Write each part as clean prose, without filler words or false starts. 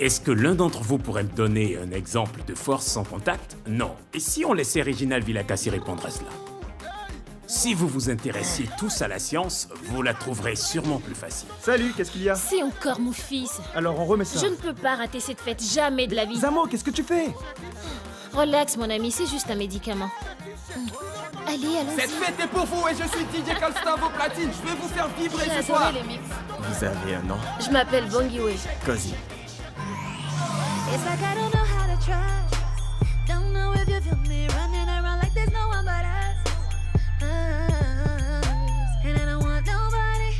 Est-ce que l'un d'entre vous pourrait me donner un exemple de force sans contact? Non. Et si on laissait Reginald Villacassi répondre à cela? Si vous vous intéressiez tous à la science, vous la trouverez sûrement plus facile. Salut, qu'est-ce qu'il y a? C'est encore mon fils. Alors on remet ça. Je ne peux pas rater cette fête, jamais de la vie. Zamo, qu'est-ce que tu fais? Relax, mon ami, c'est juste un médicament. Allez, allons-y. Cette fête est pour vous et je suis DJ Calstar vos platines. Je vais vous faire vibrer J'ai ce soir. adoré les mix. Vous avez un nom? Je m'appelle Bongiwe. Cozy. It's like I don't know how to trust. Don't know if you feel me running around like there's no one but us. And I don't want nobody.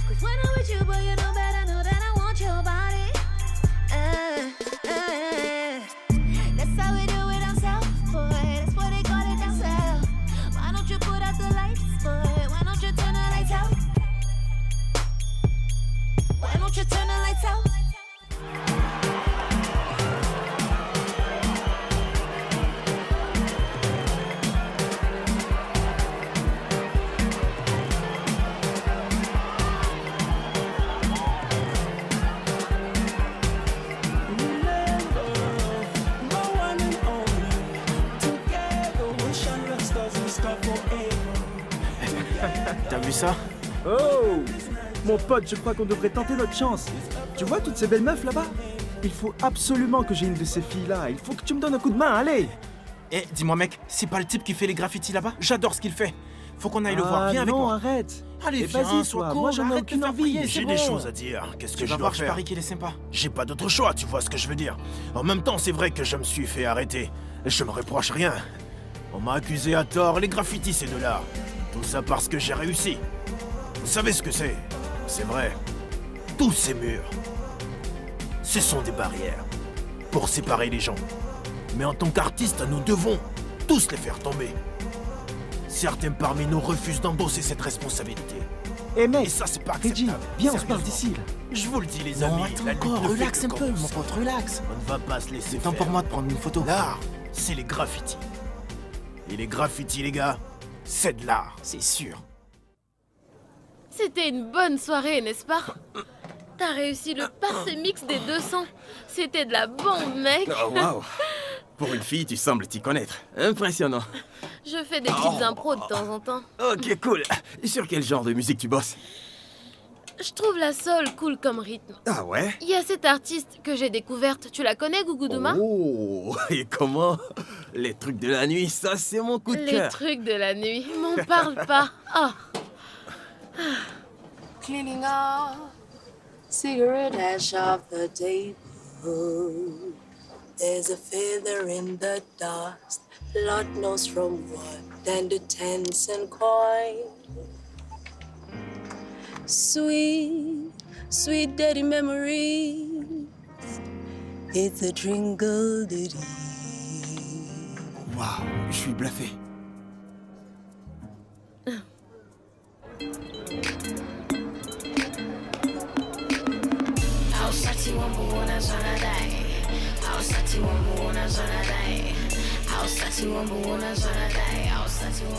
Cause when I'm with you, boy, you know better know that I want your body. That's how we do it down south, boy. That's what they call it down south. Why don't you put out the lights, boy? Why don't you turn the lights out? Why don't you turn the lights out? T'as vu ça? Oh! Mon pote, je crois qu'on devrait tenter notre chance. Tu vois toutes ces belles meufs là-bas? Il faut absolument que j'ai une de ces filles-là. Il faut que tu me donnes un coup de main, allez! Eh, dis-moi mec, c'est pas le type qui fait les graffitis là-bas? J'adore ce qu'il fait. Faut qu'on aille le voir, viens avec non, moi. arrête! Allez, Et viens, vas-y, sois toi, cool, moi j'en ai arrête de aucune faire envie. prier, J'ai c'est des bon. choses à dire. Qu'est-ce que Tu je vas dois voir, je faire? parie qu'il est sympa. J'ai pas d'autre choix, tu vois ce que je veux dire. En même temps, c'est vrai que je me suis fait arrêter. Je me reproche rien. On m'a accusé à tort, les graffitis c'est de l'art. Tout ça parce que j'ai réussi. Vous savez ce que c'est? C'est vrai. Tous ces murs, ce sont des barrières pour séparer les gens. Mais en tant qu'artistes, nous devons tous les faire tomber. Certains parmi nous refusent d'endosser cette responsabilité. Eh mec, Et ça, c'est pas Reggie, acceptable. viens, on se parle Sérieusement. d'ici, là. Je vous le dis, les Non, amis. attends la lutte encore, ne fait relax que un peu, mon commencer. pote, relax. On ne va pas se laisser C'est temps faire. pour moi de prendre une photo. L'art, c'est les graffitis. Et les graffitis, les gars, c'est de l'art. C'est sûr. C'était une bonne soirée, n'est-ce pas? T'as réussi le parfait mix des 200. C'était de la bombe, mec. Oh waouh. Pour une fille, tu sembles t'y connaître. Impressionnant. Je fais des petites impros de temps en temps. Ok, cool. Sur quel genre de musique tu bosses? Je trouve la soul cool comme rythme. Ah ouais? Il y a cette artiste que j'ai découverte. Tu la connais, Gougouduma? Oh, et comment? Les trucs de la nuit, ça c'est mon coup de Les cœur. trucs de la nuit. M'en parle pas. Ah. Cleaning off cigarette ash off the table. There's a feather in the dust, Lord knows from what, and the tens and coin. Sweet, sweet daddy memories. It's a tringle ditty. Waouh, je suis bluffé.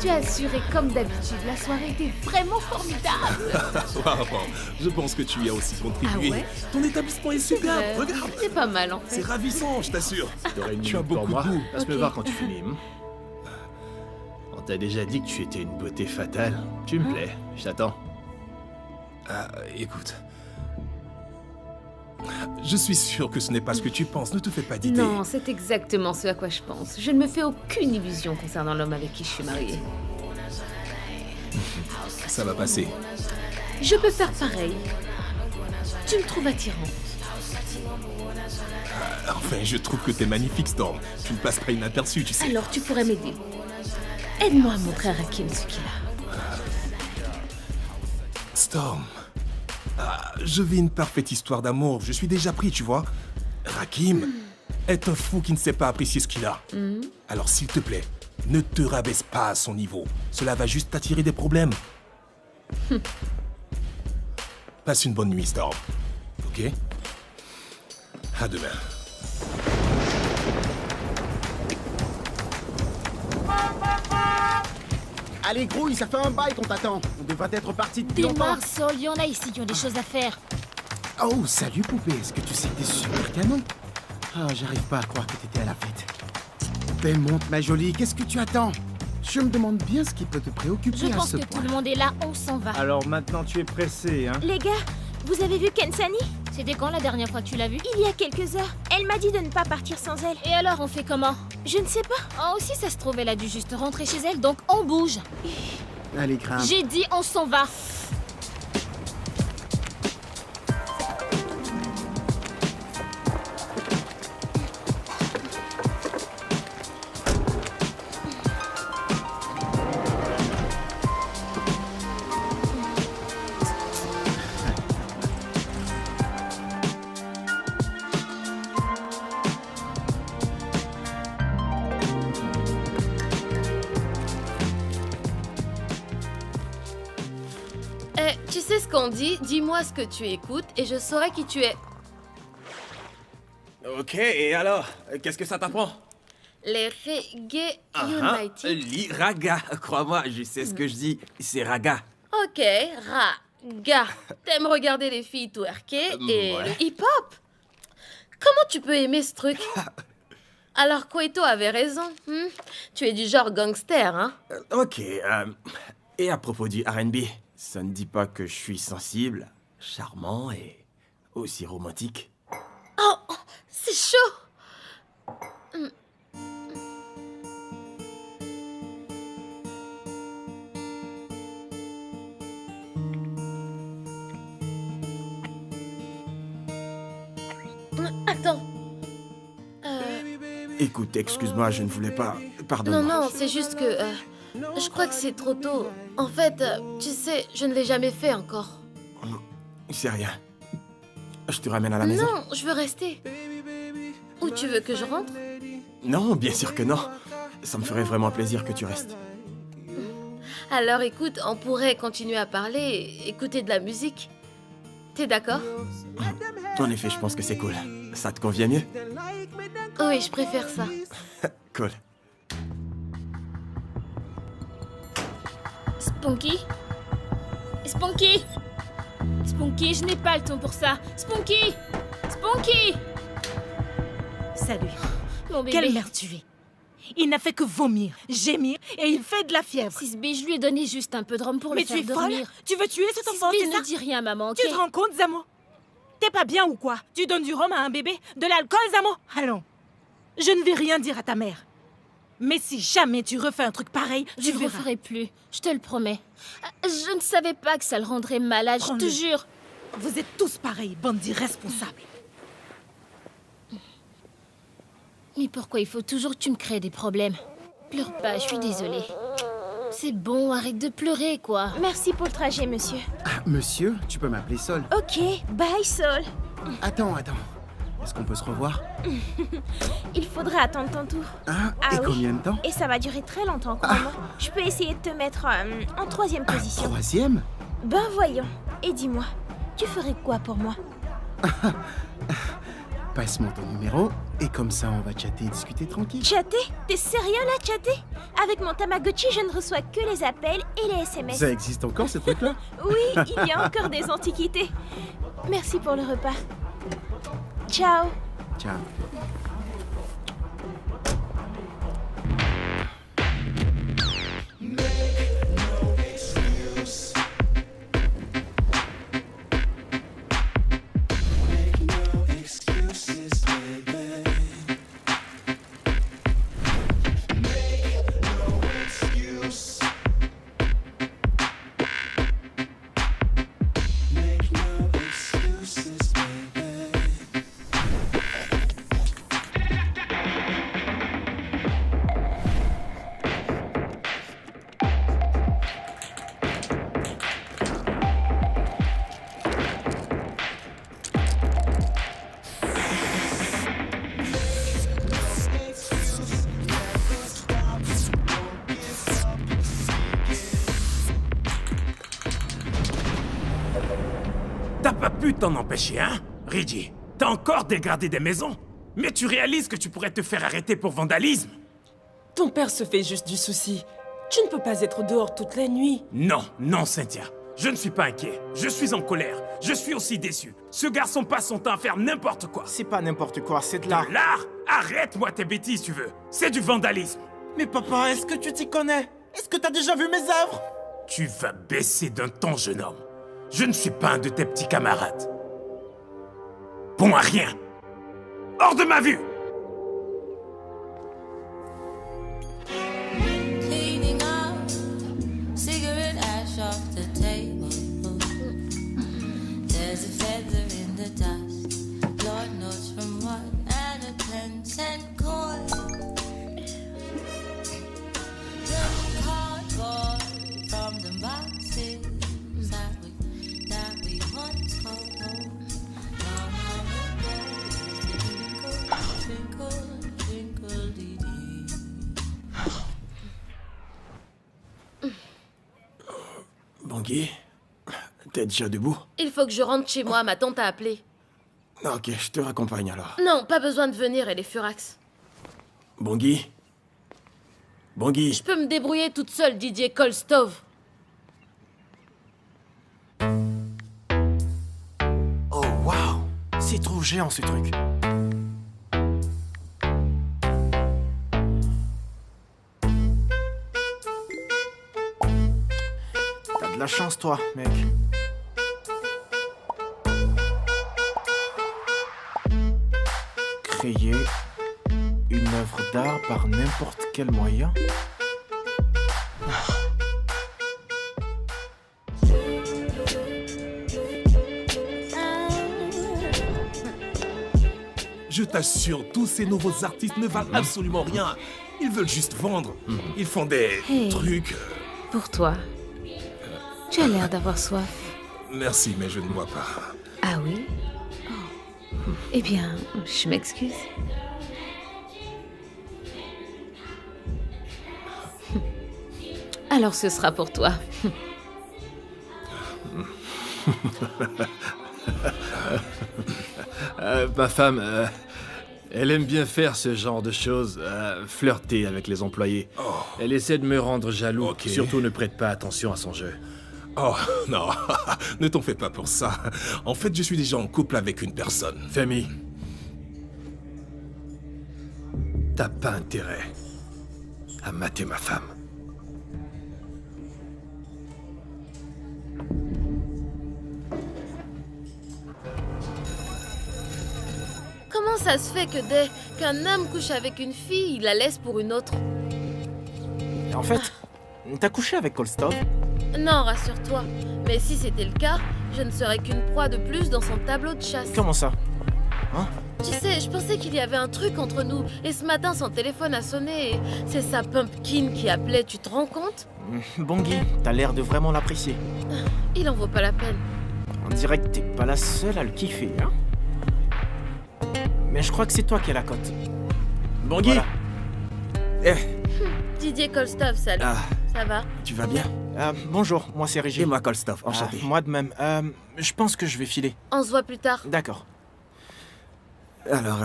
Tu as assuré comme d'habitude. La soirée était vraiment formidable. Waouh, je pense que tu y as aussi contribué. Ah ouais? Ton établissement est C'est superbe, vrai. regarde. C'est pas mal en C'est fait. ravissant, je t'assure. Tu as beaucoup de goût. Passe me Ok. voir quand tu finis. On t'a déjà dit que tu étais une beauté fatale. Tu me plais, je t'attends. Ah, écoute. Je suis sûr que ce n'est pas ce que tu penses, ne te fais pas d'idées. Non, c'est exactement ce à quoi je pense. Je ne me fais aucune illusion concernant l'homme avec qui je suis mariée. Ça va passer. Je peux faire pareil. Tu me trouves attirante. Enfin, je trouve que t'es magnifique, Storm. Tu ne passes pas inaperçu, tu sais. Alors tu pourrais m'aider. Aide-moi à montrer à Rakim ce qu'il a. Storm. Ah, je vis une parfaite histoire d'amour. Je suis déjà pris, tu vois. Rakim est un fou qui ne sait pas apprécier ce qu'il a. Alors, s'il te plaît, ne te rabaisse pas à son niveau. Cela va juste t'attirer des problèmes. Passe une bonne nuit, Storm. Ok? À demain. Allez, grouille, ça fait un bail qu'on t'attend. On devrait être parti depuis longtemps. Démarre, Sol, il y en a ici qui ont des choses à faire. Oh, salut poupée, est-ce que tu sais que t'es super canon? Ah, j'arrive pas à croire que t'étais à la fête. Poupée, monte ma jolie, qu'est-ce que tu attends? Je me demande bien ce qui peut te préoccuper Je à pense ce que point. tout le monde est là, on s'en va. Alors maintenant tu es pressé, hein? Les gars, vous avez vu Kensani? C'était quand la dernière fois que tu l'as vue? Il y a quelques heures. Elle m'a dit de ne pas partir sans elle. Et alors, on fait comment? Je ne sais pas. Oh, si ça se trouve, elle a dû juste rentrer chez elle, donc on bouge. Allez, grimpe. J'ai dit on s'en va. Tu sais ce qu'on dit? Dis-moi ce que tu écoutes et je saurai qui tu es. Ok, et alors? Qu'est-ce que ça t'apprend? Les Reggae Ah, United. Lis raga, crois-moi, je sais ce que je dis, c'est raga. Ok, Raga. T'aimes regarder les filles twerker et Ouais. le hip-hop? Comment tu peux aimer ce truc? Alors Cueto avait raison. Tu es du genre gangster, hein? Ok, et à propos du R&B, ça ne dit pas que je suis sensible, charmant et aussi romantique? Oh, c'est chaud! Attends. Écoute, excuse-moi, je ne voulais pas... Non, Pardonne-moi. non, c'est juste que... je crois que c'est trop tôt. En fait, tu sais, je ne l'ai jamais fait encore. C'est rien. Je te ramène à la maison? Non, je veux rester. Où tu veux que je rentre? Non, bien sûr que non. Ça me ferait vraiment plaisir que tu restes. Alors écoute, on pourrait continuer à parler et écouter de la musique. T'es d'accord? En effet, je pense que c'est cool. Ça te convient mieux? Oui, je préfère ça. Cool. Spunky? Spunky? Spunky, je n'ai pas le temps pour ça. Spunky! Spunky! Salut. Mon bébé. Quelle mère tu es. Il n'a fait que vomir, gémir et il fait de la fièvre. Sisbé, je lui ai donné juste un peu de rhum pour Mais le tu faire es folle? dormir. Tu veux tuer cet enfant, Sisbé, c'est ça? ne dis rien, maman, ok? Tu te rends compte, Zamo? T'es pas bien ou quoi? Tu donnes du rhum à un bébé? De l'alcool, Zamo? Allons. Je ne vais rien dire à ta mère. Mais si jamais tu refais un truc pareil, Je tu ne le verras. referai plus, je te le promets. Je ne savais pas que ça le rendrait malade, je te Prends-le. jure. Vous êtes tous pareils, bande d'irresponsables. Mais pourquoi il faut toujours que tu me crées des problèmes? Pleure pas, je suis désolée. C'est bon, arrête de pleurer, quoi. Merci pour le trajet, monsieur. Monsieur, tu peux m'appeler Sol. Ok, bye Sol. Attends. Est-ce qu'on peut se revoir? Il faudra attendre ton tour. Ah, Ah et oui. combien de temps? Et ça va durer très longtemps, crois-moi. Je peux essayer de te mettre en troisième position. Troisième? Ben voyons. Et dis-moi, tu ferais quoi pour moi? Passe-moi ton numéro, et comme ça on va chatter et discuter tranquille. Chatter? T'es sérieux là, chatter? Avec mon Tamagotchi, je ne reçois que les appels et les SMS. Ça existe encore ce truc-là? Oui, il y a encore des antiquités. Merci pour le repas. Ciao. Ciao. T'as pas pu t'en empêcher, hein, Reggie? T'as encore dégradé des maisons? Mais tu réalises que tu pourrais te faire arrêter pour vandalisme? Ton père se fait juste du souci. Tu ne peux pas être dehors toute la nuit. Non, Cynthia. Je ne suis pas inquiet. Je suis en colère. Je suis aussi déçu. Ce garçon passe son temps à faire n'importe quoi. C'est pas n'importe quoi, c'est de l'art. De l'art? Arrête-moi tes bêtises, tu veux. C'est du vandalisme. Mais papa, est-ce que tu t'y connais? Est-ce que t'as déjà vu mes œuvres? Tu vas baisser d'un ton, jeune homme. Je ne suis pas un de tes petits camarades. Bon à rien. Hors de ma vue. Cleaning up cigarette ash off the table. There's a feather in the dust. Lord knows from what. And a 10-cent coin. The cardboard from the boxes that we once called home. Now twinkle, twinkle, dee dee. Bangui, t'es déjà debout? Il faut que je rentre chez moi, ma tante a appelé. Ok, je te raccompagne alors. Non, pas besoin de venir, elle est furax. Bangui? Bangui? Je peux me débrouiller toute seule, Didier Kolstov. Oh waouh, c'est trop géant ce truc. T'as de la chance toi, mec. Créer une œuvre d'art par n'importe quel moyen. Je t'assure, tous ces nouveaux artistes ne valent absolument rien. Ils veulent juste vendre. Ils font des Hey. trucs. Pour toi. Tu as l'air d'avoir soif. Merci, mais je ne bois pas. Ah oui? Oh. Eh bien, je m'excuse. Alors ce sera pour toi. Ma femme, elle aime bien faire ce genre de choses, flirter avec les employés. Elle essaie de me rendre jaloux. Ok. Surtout ne prête pas attention à son jeu. Oh, non, ne t'en fais pas pour ça. En fait, je suis déjà en couple avec une personne. Famille, t'as pas intérêt à mater ma femme. Comment ça se fait que dès qu'un homme couche avec une fille, il la laisse pour une autre? En fait, t'as couché avec Kolstov? Non, rassure-toi. Mais si c'était le cas, je ne serais qu'une proie de plus dans son tableau de chasse. Comment ça? Tu sais, je pensais qu'il y avait un truc entre nous. Et ce matin, son téléphone a sonné et c'est sa Pumpkin qui appelait, tu te rends compte? Bangui, t'as l'air de vraiment l'apprécier. Il en vaut pas la peine. On dirait que t'es pas la seule à le kiffer, hein? Mais je crois que c'est toi qui as la cote. Bangui? Voilà. Didier Kolstov, salut. Ah. Ça va? Tu vas bien? Bonjour, moi c'est Régis. Et moi, Kolstov, enchanté. Moi de même. Je pense que je vais filer. On se voit plus tard. D'accord. Alors,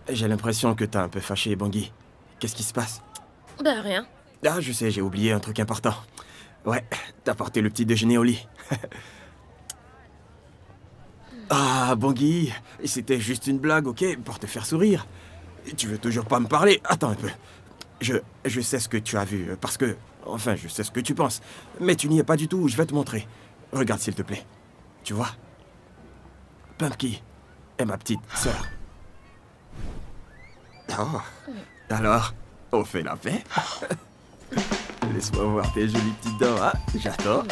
j'ai l'impression que t'as un peu fâché, Bangui. Qu'est-ce qui se passe? Bah rien. Ah, je sais, j'ai oublié un truc important. Ouais, t'as porté le petit déjeuner au lit. Ah, Bangui, c'était juste une blague, ok, pour te faire sourire. Tu veux toujours pas me parler? Attends un peu. Je sais ce que tu as vu, parce que... Enfin, je sais ce que tu penses. Mais tu n'y es pas du tout, je vais te montrer. Regarde, s'il te plaît. Tu vois? Pumpkin est ma petite sœur. Oh. Alors, on fait la paix? Laisse-moi voir tes jolies petites dents, hein? J'attends.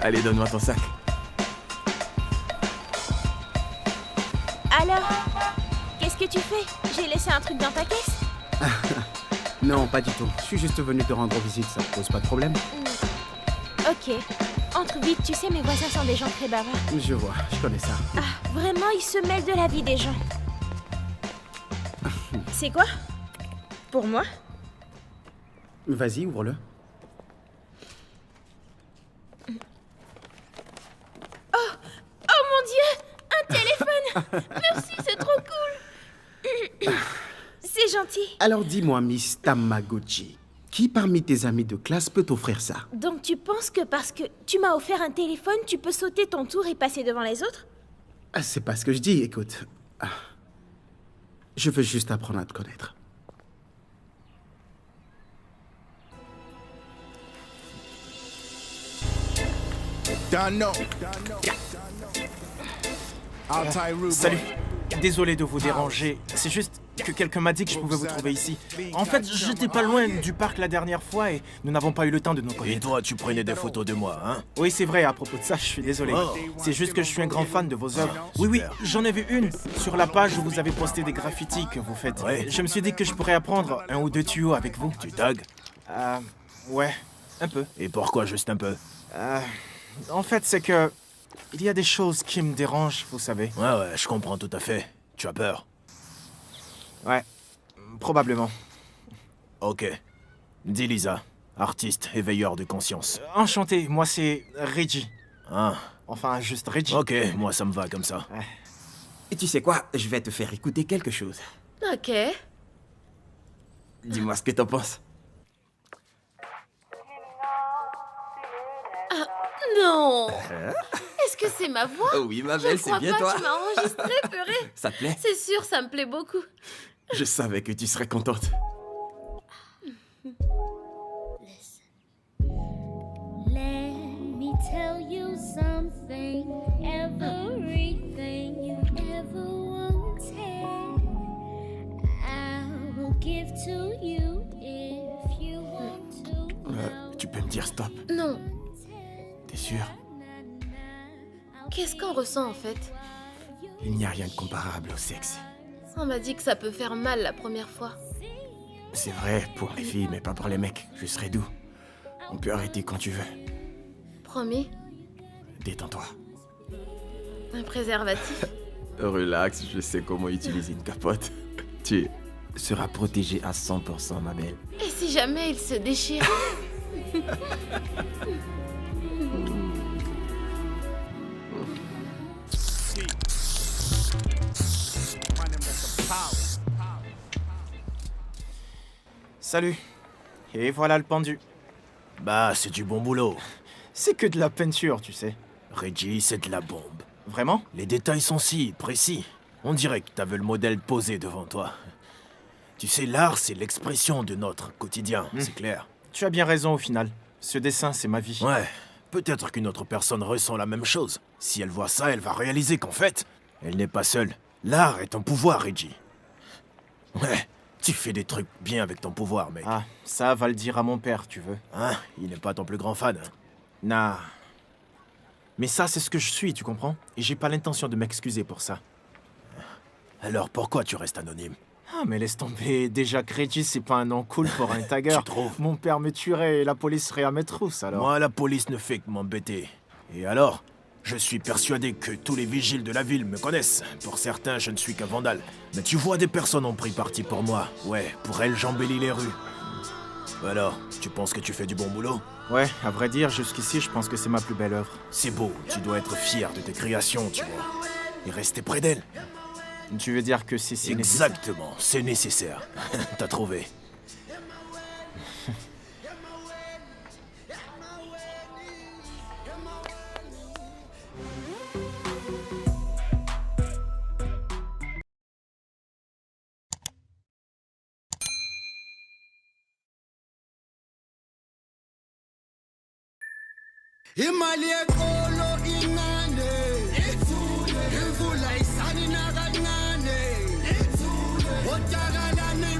Allez, donne-moi ton sac. Alors, qu'est-ce que tu fais? J'ai laissé un truc dans ta caisse? Non, pas du tout. Je suis juste venu te rendre visite, ça te pose pas de problème? Ok. Entre vite, tu sais, mes voisins sont des gens très bavards. Je vois, je connais ça. Ah, vraiment, ils se mêlent de la vie des gens. C'est quoi? Pour moi? Vas-y, ouvre-le. Oh! Oh mon Dieu! Un téléphone! Merci, c'est trop cool! C'est gentil. Alors dis-moi, Miss Tamagotchi, Qui parmi tes amis de classe peut t'offrir ça? Donc tu penses que parce que tu m'as offert un téléphone, tu peux sauter ton tour et passer devant les autres? Ah, c'est pas ce que je dis, écoute. Je veux juste apprendre à te connaître. Salut. Désolé de vous déranger. C'est juste que quelqu'un m'a dit que je pouvais vous trouver ici. En fait, j'étais pas loin du parc la dernière fois et nous n'avons pas eu le temps de nous connaître. Et toi, tu prenais des photos de moi, hein? Oui, c'est vrai, à propos de ça, je suis désolé. Oh. C'est juste que je suis un grand fan de vos œuvres. Oui, j'en ai vu une. Sur la page où vous avez posté des graffitis que vous faites. Ouais. Je me suis dit que je pourrais apprendre un ou deux tuyaux avec vous. Tu tagues? Ouais, un peu. Et pourquoi juste un peu? En fait, c'est que... il y a des choses qui me dérangent, vous savez. Ouais, je comprends tout à fait. Tu as peur? Ouais, probablement. Ok. Dis Lisa, artiste éveilleur de conscience. Enchanté, moi c'est Reggie. Ah. Enfin, juste Reggie. Ok, moi ça me va comme ça. Et tu sais quoi? Je vais te faire écouter quelque chose. Ok. Dis-moi ce que t'en penses. Ah, non. Est-ce que c'est ma voix? Oh oui, ma belle, Je c'est crois bien pas toi. que tu m'as enregistré, purée. Ça te plaît? C'est sûr, ça me plaît beaucoup. Je savais que tu serais contente. Let me tell you something. Everything you ever wanted, I will give to you if you want to. Tu peux me dire stop? Non. T'es sûr? Qu'est-ce qu'on ressent en fait? Il n'y a rien de comparable au sexe. On m'a dit que ça peut faire mal la première fois. C'est vrai pour les filles, mais pas pour les mecs. Je serai doux. On peut arrêter quand tu veux. Promis? Détends-toi. Un préservatif? Relax, je sais comment utiliser une capote. Tu seras protégée à 100%, ma belle. Et si jamais il se déchire? Salut. Et voilà le pendu. Bah, c'est du bon boulot. C'est que de la peinture, tu sais. Reggie, c'est de la bombe. Vraiment? Les détails sont si précis. On dirait que t'avais le modèle posé devant toi. Tu sais, l'art, c'est l'expression de notre quotidien, c'est clair. Tu as bien raison au final. Ce dessin, c'est ma vie. Ouais, peut-être qu'une autre personne ressent la même chose. Si elle voit ça, elle va réaliser qu'en fait, elle n'est pas seule. L'art est un pouvoir, Reggie. Ouais, tu fais des trucs bien avec ton pouvoir, mec. Ah, ça va le dire à mon père, tu veux. Hein? Il n'est pas ton plus grand fan. Hein? Nah. Mais ça, c'est ce que je suis, tu comprends? Et j'ai pas l'intention de m'excuser pour ça. Alors pourquoi tu restes anonyme? Ah, mais laisse tomber. Déjà que Reggie, c'est pas un nom cool pour un tagger. Tu trouves? Mon père me tuerait et la police serait à mes trousses, alors. Moi, la police ne fait que m'embêter. Et alors? Je suis persuadé que tous les vigiles de la ville me connaissent. Pour certains, je ne suis qu'un vandale. Mais tu vois, des personnes ont pris parti pour moi. Ouais, pour elles, j'embellis les rues. Alors, tu penses que tu fais du bon boulot? Ouais, à vrai dire, jusqu'ici, je pense que c'est ma plus belle œuvre. C'est beau, tu dois être fier de tes créations, tu vois. Et rester près d'elles. Tu veux dire que c'est nécessaire? Exactement, c'est nécessaire. T'as trouvé. Imali ekolo incane imvula isani nakancane otakalane